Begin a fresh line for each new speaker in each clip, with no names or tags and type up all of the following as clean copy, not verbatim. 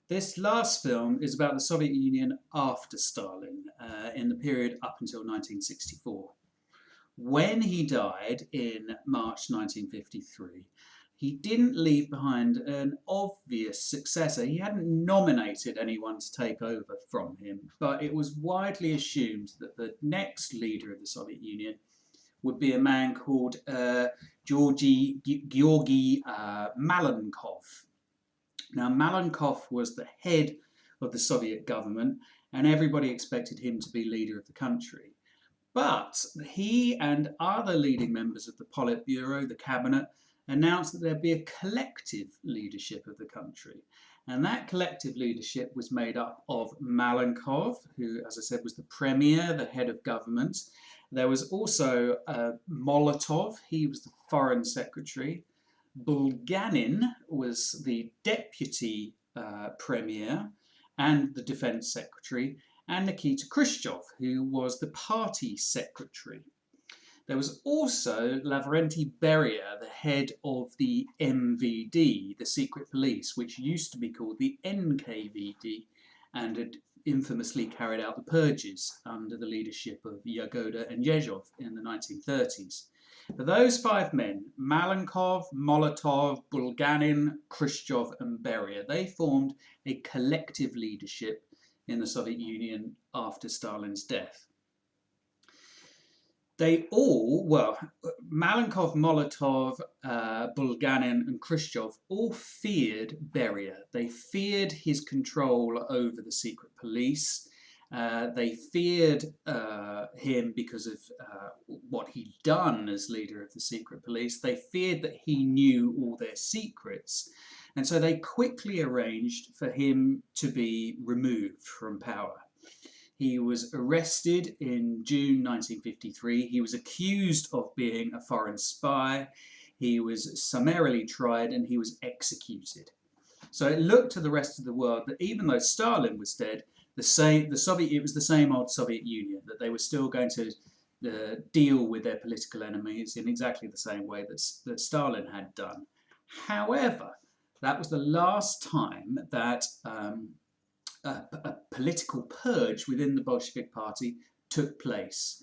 This last film is about the Soviet Union after Stalin, in the period up until 1964. When he died in March 1953, he didn't leave behind an obvious successor. He hadn't nominated anyone to take over from him, but it was widely assumed that the next leader of the Soviet Union would be a man called Georgy Malenkov. Now, Malenkov was the head of the Soviet government, and everybody expected him to be leader of the country. But he and other leading members of the Politburo, the cabinet, announced that there'd be a collective leadership of the country. And that collective leadership was made up of Malenkov, who, as I said, was the premier, the head of government. There was also Molotov, he was the foreign secretary. Bulganin was the deputy premier and the defense secretary, and Nikita Khrushchev, who was the party secretary. There was also Lavrenti Beria, the head of the MVD, the secret police, which used to be called the NKVD, and had infamously carried out the purges under the leadership of Yagoda and Yezhov in the 1930s. For those five men, Malenkov, Molotov, Bulganin, Khrushchev and Beria, they formed a collective leadership in the Soviet Union after Stalin's death. They all, well, Malenkov, Molotov, Bulganin and Khrushchev all feared Beria. They feared his control over the secret police. They feared him because of what he'd done as leader of the secret police. They feared that he knew all their secrets. And so they quickly arranged for him to be removed from power. He was arrested in June 1953. He was accused of being a foreign spy. He was summarily tried and he was executed. So it looked to the rest of the world that even though Stalin was dead, it was the same old Soviet Union, that they were still going to deal with their political enemies in exactly the same way that Stalin had done. However, that was the last time that a political purge within the Bolshevik Party took place.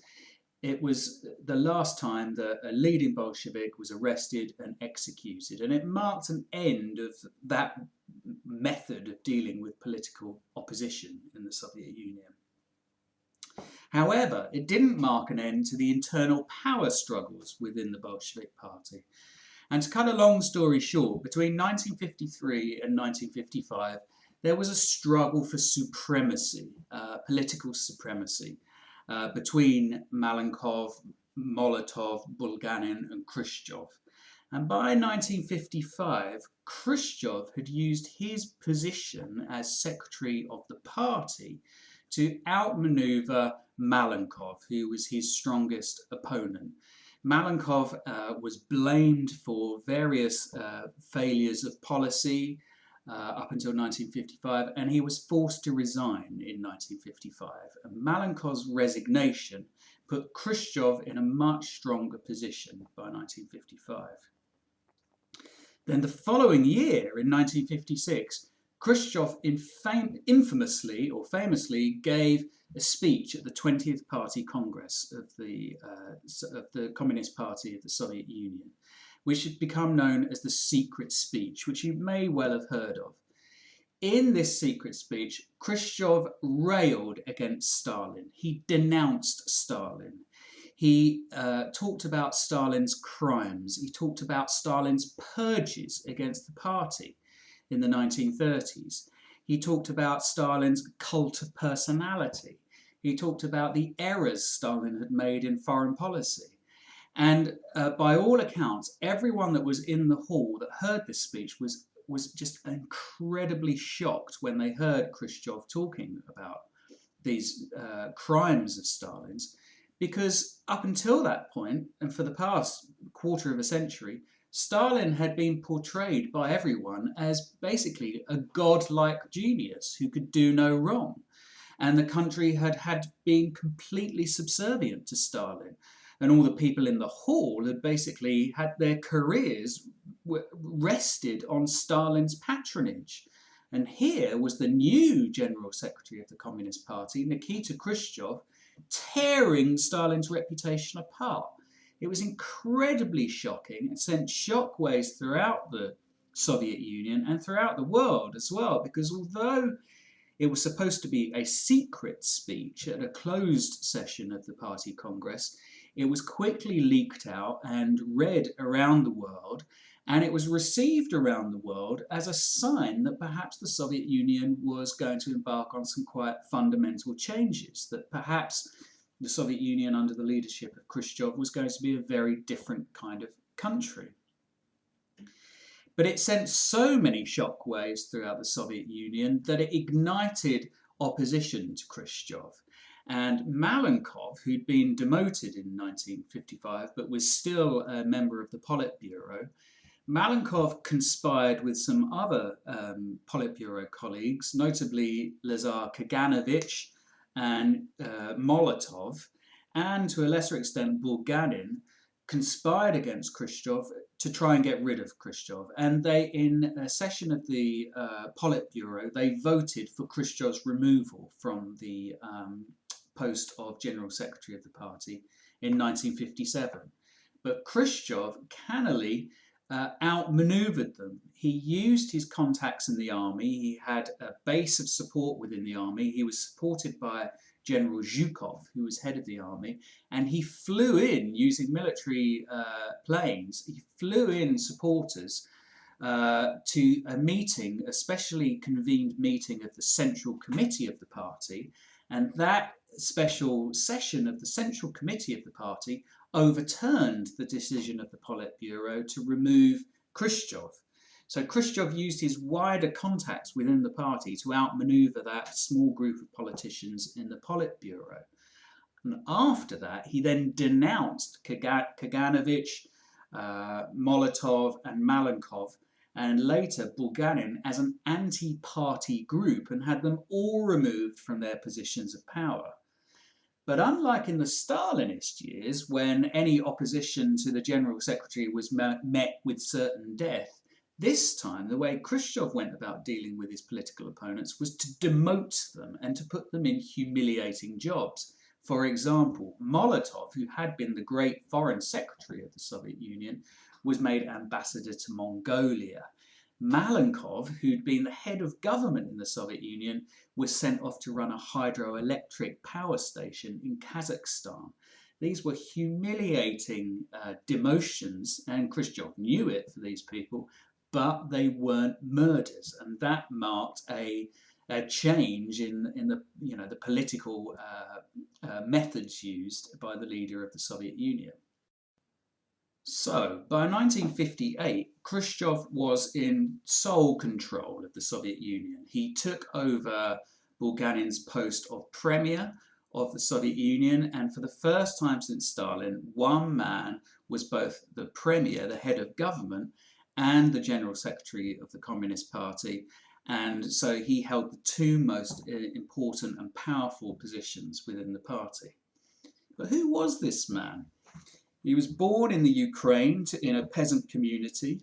It was the last time that a leading Bolshevik was arrested and executed, and it marked an end of that method of dealing with political opposition in the Soviet Union. However, it didn't mark an end to the internal power struggles within the Bolshevik Party. And to cut a long story short, between 1953 and 1955, there was a struggle for supremacy, political supremacy, between Malenkov, Molotov, Bulganin and Khrushchev. And by 1955, Khrushchev had used his position as secretary of the party to outmaneuver Malenkov, who was his strongest opponent. Malenkov was blamed for various failures of policy up until 1955, and he was forced to resign in 1955. And Malenkov's resignation put Khrushchev in a much stronger position by 1955. Then the following year, in 1956, Khrushchev infamously or famously gave a speech at the 20th Party Congress of the Communist Party of the Soviet Union, which had become known as the Secret Speech, which you may well have heard of. In this secret speech, Khrushchev railed against Stalin. He denounced Stalin. He talked about Stalin's crimes. He talked about Stalin's purges against the party in the 1930s. He talked about Stalin's cult of personality. He talked about the errors Stalin had made in foreign policy. And by all accounts, everyone that was in the hall that heard this speech was just incredibly shocked when they heard Khrushchev talking about these crimes of Stalin's, because up until that point, and for the past quarter of a century, Stalin had been portrayed by everyone as basically a godlike genius who could do no wrong. And the country had been completely subservient to Stalin. And all the people in the hall had basically had their careers rested on Stalin's patronage. And here was the new General Secretary of the Communist Party, Nikita Khrushchev, tearing Stalin's reputation apart. It was incredibly shocking. It sent shockwaves throughout the Soviet Union and throughout the world as well, because although it was supposed to be a secret speech at a closed session of the party congress, it was quickly leaked out and read around the world, and it was received around the world as a sign that perhaps the Soviet Union was going to embark on some quite fundamental changes, that perhaps the Soviet Union under the leadership of Khrushchev was going to be a very different kind of country. But it sent so many shockwaves throughout the Soviet Union that it ignited opposition to Khrushchev. And Malenkov, who'd been demoted in 1955 but was still a member of the Politburo, Malenkov conspired with some other Politburo colleagues, notably Lazar Kaganovich and Molotov, and to a lesser extent Bulganin, conspired against Khrushchev to try and get rid of Khrushchev. And they, in a session of the Politburo, they voted for Khrushchev's removal from the post of General Secretary of the party in 1957. But Khrushchev cannily outmaneuvered them. He used his contacts in the army. He had a base of support within the army. He was supported by General Zhukov, who was head of the army, and he flew in using military planes. He flew in supporters to a meeting, a specially convened meeting of the Central Committee of the party, and that special session of the Central Committee of the party overturned the decision of the Politburo to remove Khrushchev. So Khrushchev used his wider contacts within the party to outmaneuver that small group of politicians in the Politburo. And after that, he then denounced Kaganovich, Molotov and Malenkov, and later Bulganin, as an anti-party group, and had them all removed from their positions of power. But unlike in the Stalinist years, when any opposition to the General Secretary was met with certain death, this time the way Khrushchev went about dealing with his political opponents was to demote them and to put them in humiliating jobs. For example, Molotov, who had been the great foreign secretary of the Soviet Union, was made ambassador to Mongolia. Malenkov, who'd been the head of government in the Soviet Union, was sent off to run a hydroelectric power station in Kazakhstan. These were humiliating demotions, and Khrushchev knew it for these people, but they weren't murders, and that marked a change in the political methods used by the leader of the Soviet Union. So, by 1958, Khrushchev was in sole control of the Soviet Union. He took over Bulganin's post of Premier of the Soviet Union, and for the first time since Stalin, one man was both the Premier, the head of government, and the General Secretary of the Communist Party, and so he held the two most important and powerful positions within the party. But who was this man? He was born in the Ukraine in a peasant community.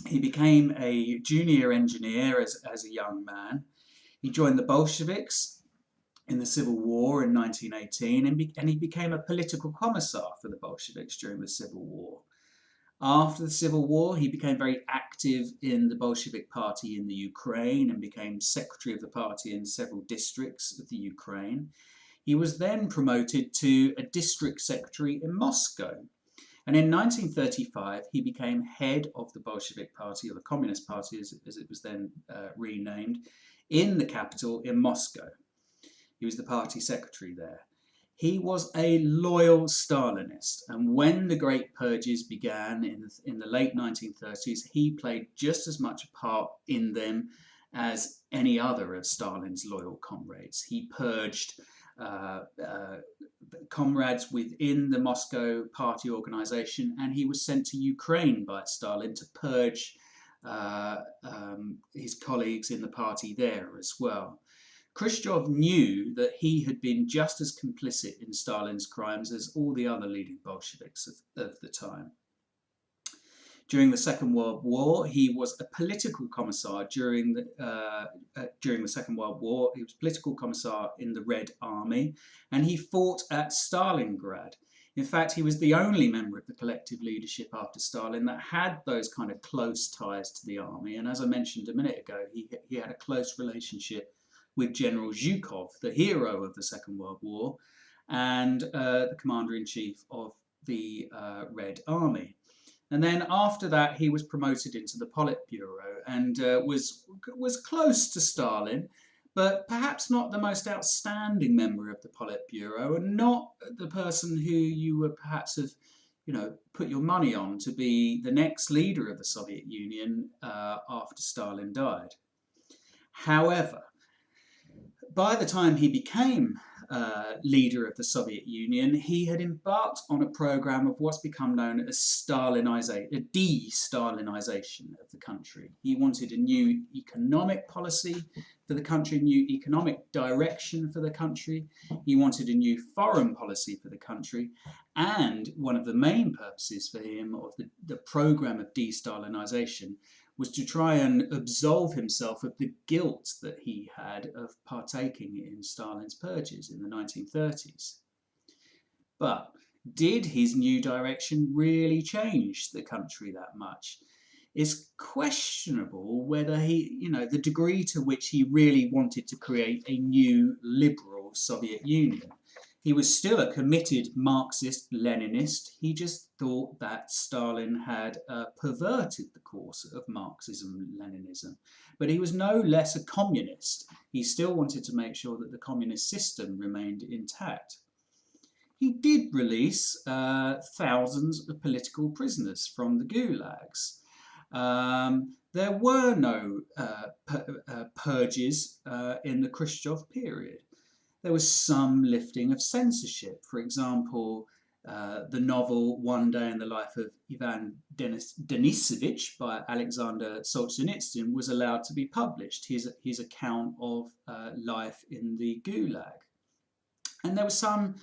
He became a junior engineer as a young man. He joined the Bolsheviks in the Civil War in 1918, and he became a political commissar for the Bolsheviks during the Civil War. After the Civil War, he became very active in the Bolshevik Party in the Ukraine and became secretary of the party in several districts of the Ukraine. He was then promoted to a district secretary in Moscow. And in 1935, he became head of the Bolshevik Party, or the Communist Party as it was then renamed, in the capital in Moscow. He was the party secretary there. He was a loyal Stalinist, and when the Great Purges began in the late 1930s, he played just as much a part in them as any other of Stalin's loyal comrades. He purged comrades within the Moscow party organization, and he was sent to Ukraine by Stalin to purge his colleagues in the party there as well. Khrushchev knew that he had been just as complicit in Stalin's crimes as all the other leading Bolsheviks of the time. During the Second World War, he was a political commissar during the Second World War. He was political commissar in the Red Army, and he fought at Stalingrad. In fact, he was the only member of the collective leadership after Stalin that had those kind of close ties to the army. And as I mentioned a minute ago, he had a close relationship with General Zhukov, the hero of the Second World War, and the commander-in-chief of the Red Army. And then after that, he was promoted into the Politburo and was close to Stalin, but perhaps not the most outstanding member of the Politburo, and not the person who you would perhaps have, put your money on to be the next leader of the Soviet Union after Stalin died. However, by the time he became leader of the Soviet Union, he had embarked on a program of what's become known as de-Stalinization of the country. He wanted a new economic policy for the country, a new economic direction for the country. He wanted a new foreign policy for the country. And one of the main purposes for him of the program of de-Stalinization was to try and absolve himself of the guilt that he had of partaking in Stalin's purges in the 1930s. But did his new direction really change the country that much? It's questionable whether the degree to which he really wanted to create a new liberal Soviet Union. He was still a committed Marxist-Leninist. He just thought that Stalin had perverted the course of Marxism-Leninism. But he was no less a communist. He still wanted to make sure that the communist system remained intact. He did release thousands of political prisoners from the gulags. There were no purges in the Khrushchev period. There was some lifting of censorship. For example, the novel One Day in the Life of Ivan Denisovich by Alexander Solzhenitsyn was allowed to be published, his account of life in the Gulag. And there was some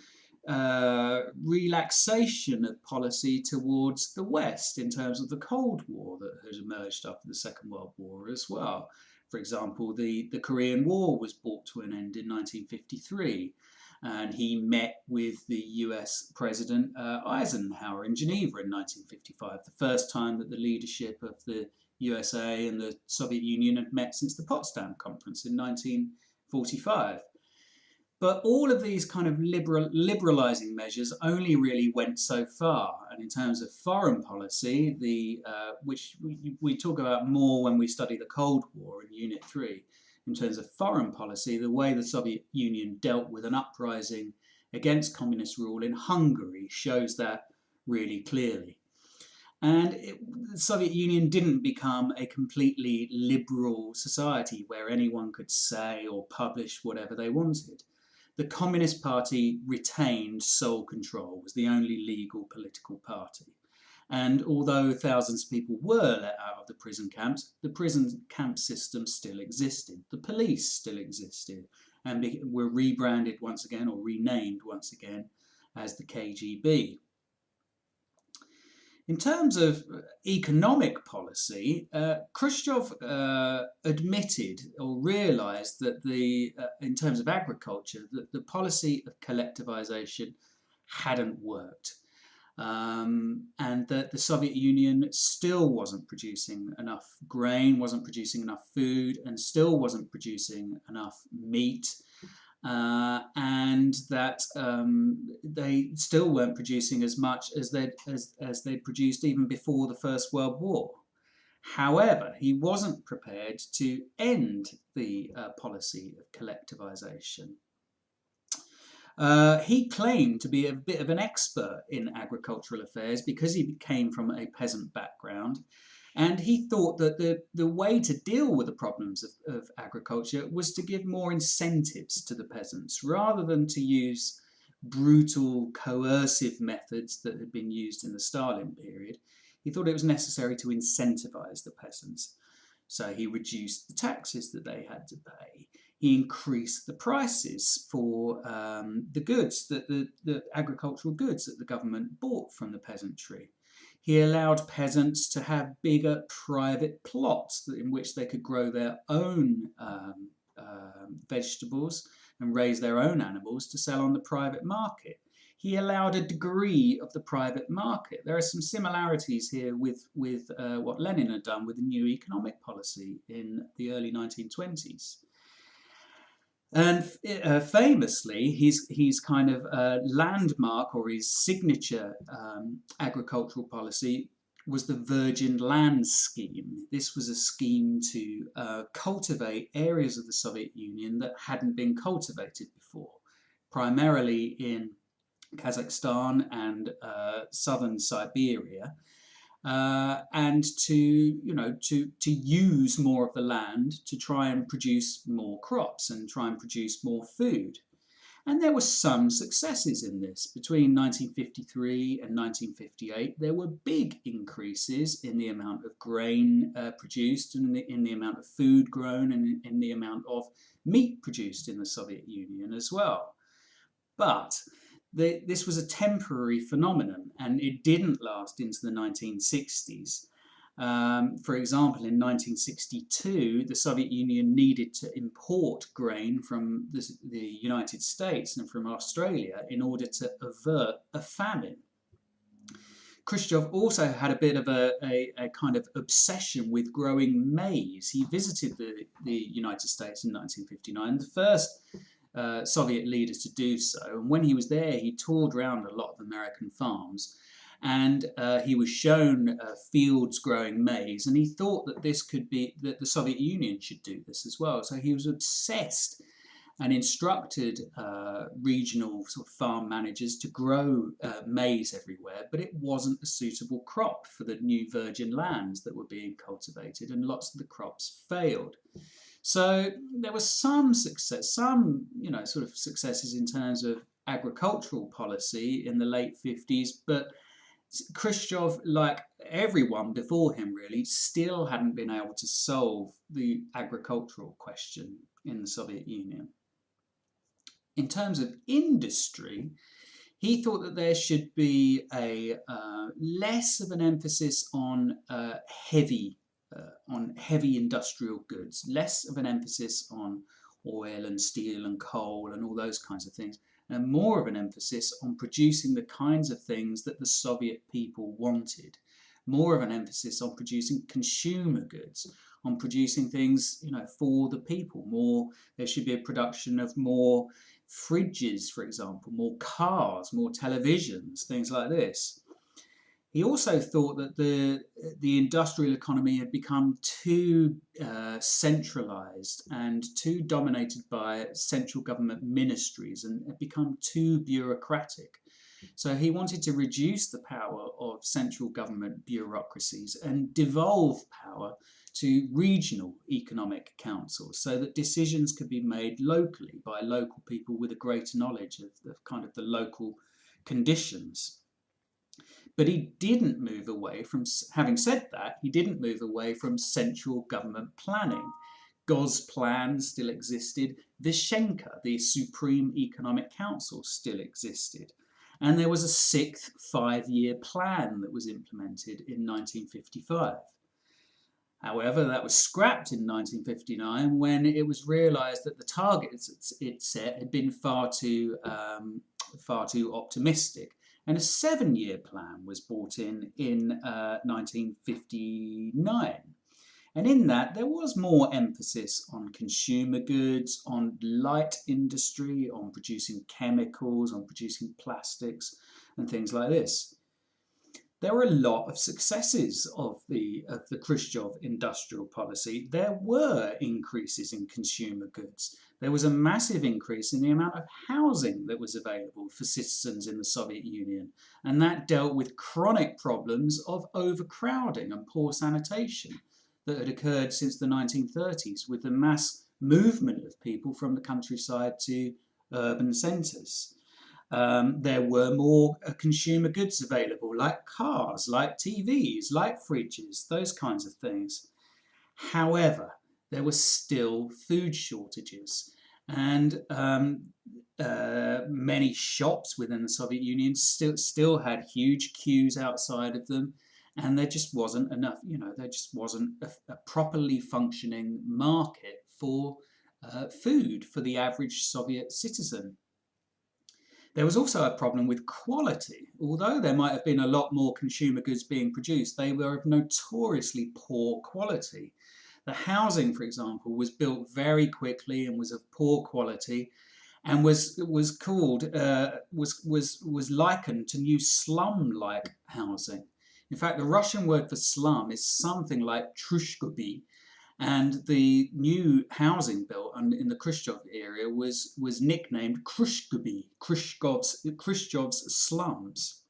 relaxation of policy towards the West in terms of the Cold War that had emerged after the Second World War as well. For example, the Korean War was brought to an end in 1953, and he met with the US President Eisenhower in Geneva in 1955, the first time that the leadership of the USA and the Soviet Union had met since the Potsdam Conference in 1945. But all of these kind of liberalizing measures only really went so far. And in terms of foreign policy, which we talk about more when we study the Cold War in Unit 3, in terms of foreign policy, the way the Soviet Union dealt with an uprising against communist rule in Hungary shows that really clearly. And the Soviet Union didn't become a completely liberal society where anyone could say or publish whatever they wanted. The Communist Party retained sole control, was the only legal political party. And although thousands of people were let out of the prison camps system still existed. The police still existed and were rebranded once again or renamed once again as the KGB. In terms of economic policy, Khrushchev admitted or realized that in terms of agriculture, that the policy of collectivization hadn't worked. And that the Soviet Union still wasn't producing enough grain, wasn't producing enough food, and still wasn't producing enough meat. And that they still weren't producing as much as they'd produced even before the First World War. However, he wasn't prepared to end the policy of collectivization. He claimed to be a bit of an expert in agricultural affairs because he came from a peasant background. And he thought that the way to deal with the problems of agriculture was to give more incentives to the peasants rather than to use brutal, coercive methods that had been used in the Stalin period. He thought it was necessary to incentivize the peasants. So he reduced the taxes that they had to pay. He increased the prices for the goods, the agricultural goods that the government bought from the peasantry. He allowed peasants to have bigger private plots in which they could grow their own vegetables and raise their own animals to sell on the private market. He allowed a degree of the private market. There are some similarities here with what Lenin had done with the new economic policy in the early 1920s. And famously, his kind of landmark, or his signature agricultural policy, was the Virgin Land Scheme. This was a scheme to cultivate areas of the Soviet Union that hadn't been cultivated before, primarily in Kazakhstan and southern Siberia. And to use more of the land to try and produce more crops and try and produce more food. And there were some successes in this. Between 1953 and 1958, there were big increases in the amount of grain produced, and in the amount of food grown, and in the amount of meat produced in the Soviet Union as well. But this was a temporary phenomenon, and it didn't last into the 1960s. For example, in 1962, the Soviet Union needed to import grain from the United States and from Australia in order to avert a famine. Khrushchev also had a bit of a kind of obsession with growing maize. He visited the United States in 1959, the first Soviet leaders to do so. And when he was there, he toured around a lot of American farms, and he was shown fields growing maize, and he thought that that the Soviet Union should do this as well. So he was obsessed and instructed regional sort of farm managers to grow maize everywhere, but it wasn't a suitable crop for the new virgin lands that were being cultivated, and lots of the crops failed. So there was some success, some sort of successes in terms of agricultural policy in the late 50s, but Khrushchev, like everyone before him really, still hadn't been able to solve the agricultural question in the Soviet Union. In terms of industry, he thought that there should be a less of an emphasis on heavy industrial goods, less of an emphasis on oil and steel and coal and all those kinds of things, and more of an emphasis on producing the kinds of things that the Soviet people wanted. More of an emphasis on producing consumer goods, on producing things, for the people. There should be a production of more fridges, for example, more cars, more televisions, things like this. He also thought that the industrial economy had become too centralized and too dominated by central government ministries, and had become too bureaucratic. So he wanted to reduce the power of central government bureaucracies and devolve power to regional economic councils, so that decisions could be made locally by local people with a greater knowledge of the local conditions. But he didn't move away from, having said that, he didn't move away from central government planning. Gosplan still existed. Vishenka, the Supreme Economic Council, still existed. And there was a sixth five-year plan that was implemented in 1955. However, that was scrapped in 1959 when it was realised that the targets it set had been far too optimistic. And a 7-year plan was brought in 1959. And in that, there was more emphasis on consumer goods, on light industry, on producing chemicals, on producing plastics, and things like this. There were a lot of successes of the Khrushchev industrial policy. There were increases in consumer goods. There was a massive increase in the amount of housing that was available for citizens in the Soviet Union, and that dealt with chronic problems of overcrowding and poor sanitation that had occurred since the 1930s, with the mass movement of people from the countryside to urban centres. There were more consumer goods available, like cars, like TVs, like fridges, those kinds of things. However, there were still food shortages, and many shops within the Soviet Union still had huge queues outside of them, and there just wasn't enough, there just wasn't a properly functioning market for food for the average Soviet citizen. There was also a problem with quality. Although there might have been a lot more consumer goods being produced, they were of notoriously poor quality. The housing, for example, was built very quickly and was of poor quality, and was called was likened to new slum-like housing. In fact, the Russian word for slum is something like trushkoby, and the new housing built in the Khrushchev area was nicknamed Khrushkoby, Khrushchev's slums.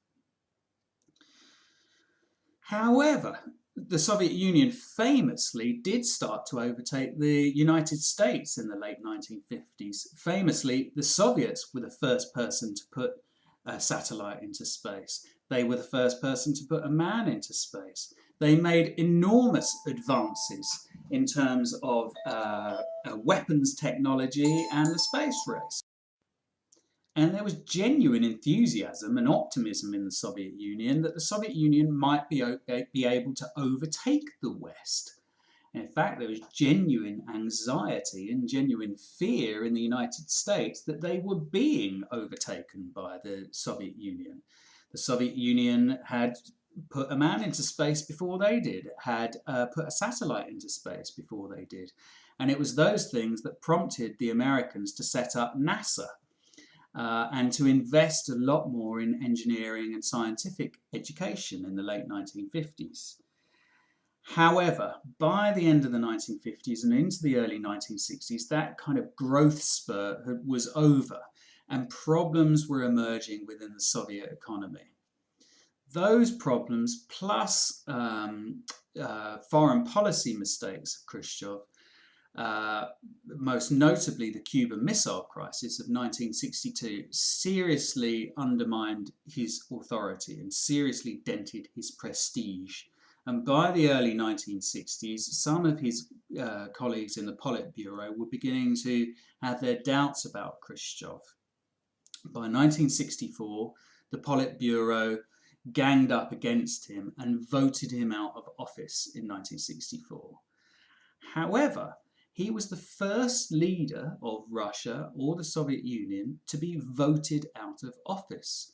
However, the Soviet Union famously did start to overtake the United States in the late 1950s. Famously, the Soviets were the first person to put a satellite into space. They were the first person to put a man into space. They made enormous advances in terms of weapons technology and the space race. And there was genuine enthusiasm and optimism in the Soviet Union that the Soviet Union might be able to overtake the West. In fact, there was genuine anxiety and genuine fear in the United States that they were being overtaken by the Soviet Union. The Soviet Union had put a man into space before they did, had put a satellite into space before they did. And it was those things that prompted the Americans to set up NASA. And to invest a lot more in engineering and scientific education in the late 1950s. However, by the end of the 1950s and into the early 1960s, that kind of growth spurt was over, and problems were emerging within the Soviet economy. Those problems, plus foreign policy mistakes of Khrushchev, most notably the Cuban Missile Crisis of 1962, seriously undermined his authority and seriously dented his prestige. And by the early 1960s, some of his colleagues in the Politburo were beginning to have their doubts about Khrushchev. By 1964, the Politburo ganged up against him and voted him out of office in 1964. However, he was the first leader of Russia or the Soviet Union to be voted out of office.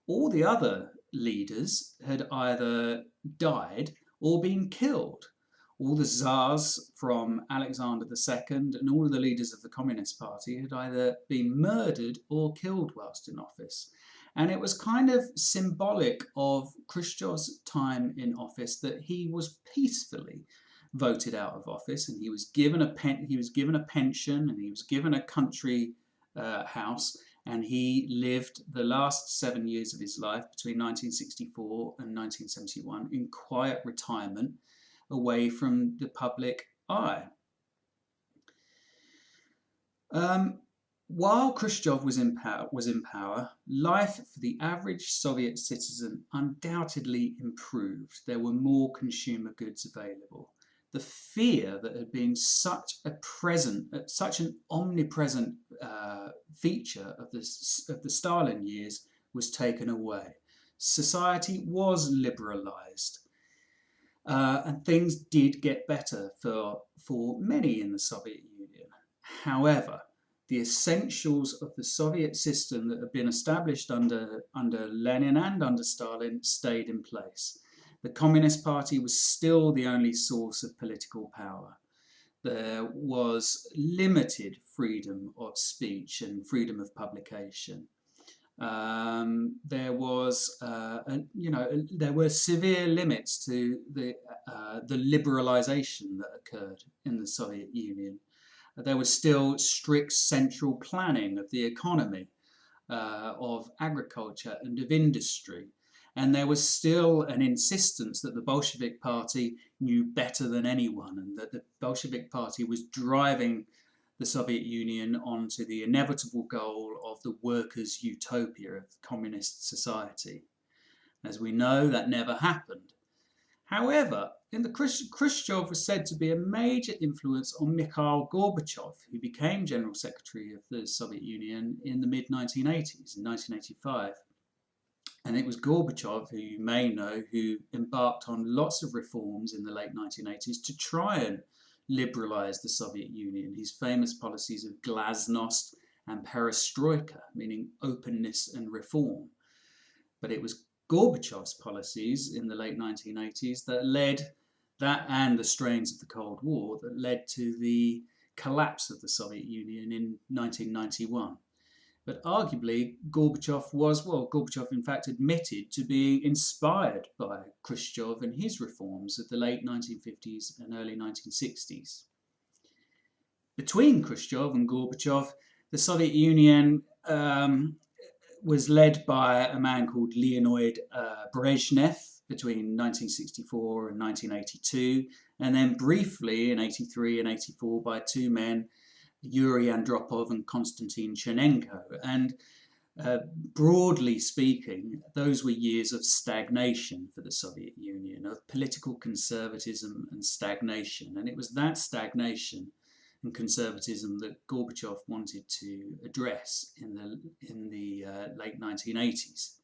All the other leaders had either died or been killed. All the czars from Alexander II and all of the leaders of the Communist Party had either been murdered or killed whilst in office. And it was kind of symbolic of Khrushchev's time in office that he was peacefully voted out of office, and he was given a pension, and he was given a country house, and he lived the last 7 years of his life between 1964 and 1971 in quiet retirement away from the public eye. While Khrushchev was in power, life for the average Soviet citizen undoubtedly improved. There were more consumer goods available. The fear that had been such an omnipresent feature of the Stalin years was taken away. Society was liberalized, and things did get better for many in the Soviet Union. However, the essentials of the Soviet system that had been established under Lenin and under Stalin stayed in place. The Communist Party was still the only source of political power. There was limited freedom of speech and freedom of publication. There were severe limits to the liberalization that occurred in the Soviet Union. There was still strict central planning of the economy, of agriculture and of industry. And there was still an insistence that the Bolshevik Party knew better than anyone, and that the Bolshevik Party was driving the Soviet Union onto the inevitable goal of the workers' utopia of communist society. As we know, that never happened. However, Khrushchev was said to be a major influence on Mikhail Gorbachev, who became General Secretary of the Soviet Union in the mid-1980s, in 1985. And it was Gorbachev, who you may know, who embarked on lots of reforms in the late 1980s to try and liberalize the Soviet Union. His famous policies of glasnost and perestroika, meaning openness and reform. But it was Gorbachev's policies in the late 1980s that and the strains of the Cold War that led to the collapse of the Soviet Union in 1991. But arguably, Gorbachev in fact admitted to being inspired by Khrushchev and his reforms of the late 1950s and early 1960s. Between Khrushchev and Gorbachev, the Soviet Union was led by a man called Leonid Brezhnev between 1964 and 1982, and then briefly in 83 and 84 by two men, Yuri Andropov and Konstantin Chernenko. And broadly speaking, those were years of stagnation for the Soviet Union, of political conservatism and stagnation. And it was that stagnation and conservatism that Gorbachev wanted to address in the late 1980s.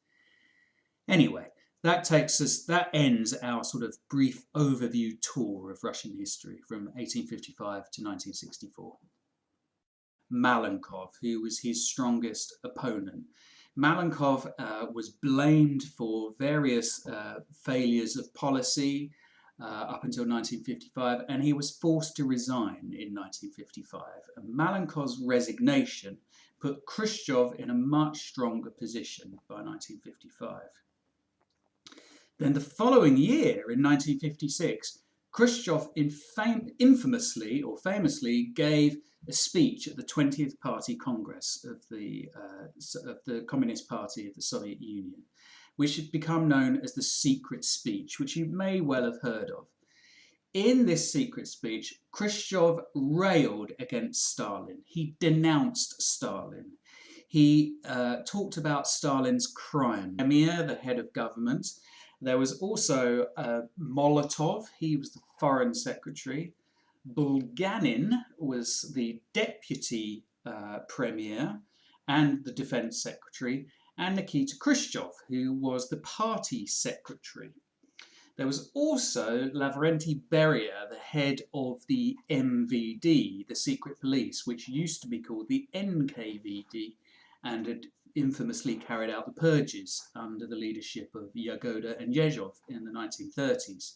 Anyway, that ends our sort of brief overview tour of Russian history from 1855 to 1964. Malenkov, who was his strongest opponent. Malenkov was blamed for various failures of policy up until 1955, and he was forced to resign in 1955. And Malenkov's resignation put Khrushchev in a much stronger position by 1955. Then the following year, in 1956, Khrushchev famously gave a speech at the 20th Party Congress of the Communist Party of the Soviet Union, which had become known as the Secret Speech, which you may well have heard of. In this secret speech, Khrushchev railed against Stalin. He denounced Stalin. He talked about Stalin's crime. Emir, the head of government. There was also Molotov. He was the foreign secretary. Bulganin was the deputy premier and the defense secretary, and Nikita Khrushchev, who was the party secretary. There was also Lavrenti Beria, the head of the MVD, the secret police, which used to be called the NKVD, and had infamously carried out the purges under the leadership of Yagoda and Yezhov in the 1930s.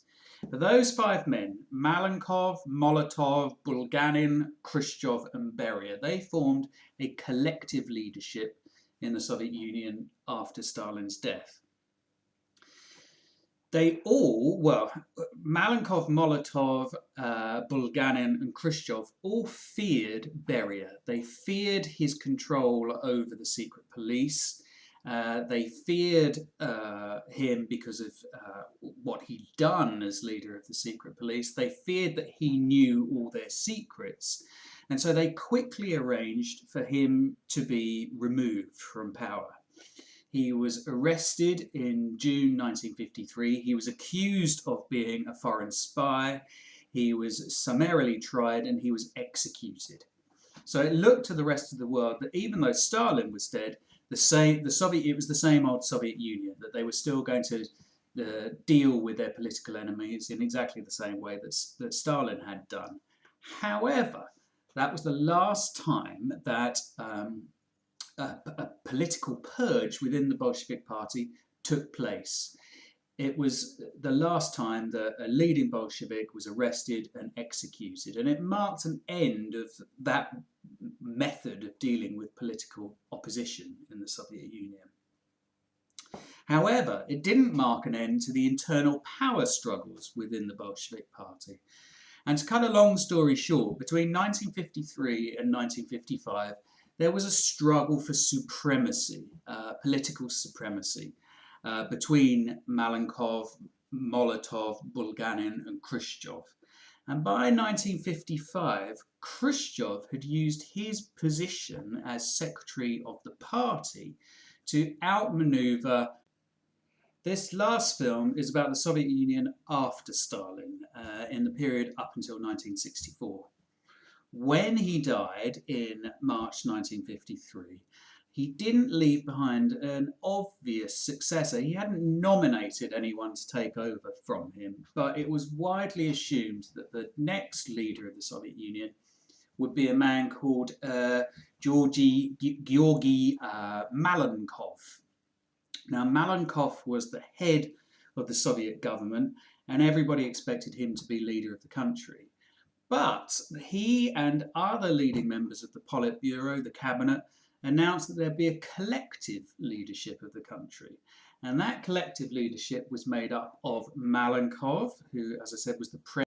For those five men, Malenkov, Molotov, Bulganin, Khrushchev and Beria, they formed a collective leadership in the Soviet Union after Stalin's death. They all, Malenkov, Molotov, Bulganin and Khrushchev all feared Beria. They feared his control over the secret police. They feared him because of what he'd done as leader of the secret police. They feared that he knew all their secrets. And so they quickly arranged for him to be removed from power. He was arrested in June 1953. He was accused of being a foreign spy. He was summarily tried and he was executed. So it looked to the rest of the world that even though Stalin was dead, it was the same old Soviet Union, that they were still going to deal with their political enemies in exactly the same way that Stalin had done. However, that was the last time that a political purge within the Bolshevik Party took place. It was the last time that a leading Bolshevik was arrested and executed, and it marked an end of that method of dealing with political opposition in the Soviet Union. However, it didn't mark an end to the internal power struggles within the Bolshevik Party. And to cut a long story short, between 1953 and 1955, there was a struggle for supremacy, political supremacy, between Malenkov, Molotov, Bulganin and Khrushchev. And by 1955, Khrushchev had used his position as secretary of the party to outmaneuver. This last film is about the Soviet Union after Stalin, in the period up until 1964. When he died in March 1953, he didn't leave behind an obvious successor. He hadn't nominated anyone to take over from him, but it was widely assumed that the next leader of the Soviet Union would be a man called Georgy Malenkov. Now, Malenkov was the head of the Soviet government, and everybody expected him to be leader of the country. But he and other leading members of the Politburo, the cabinet, announced that there'd be a collective leadership of the country. And that collective leadership was made up of Malenkov, who, as I said, was the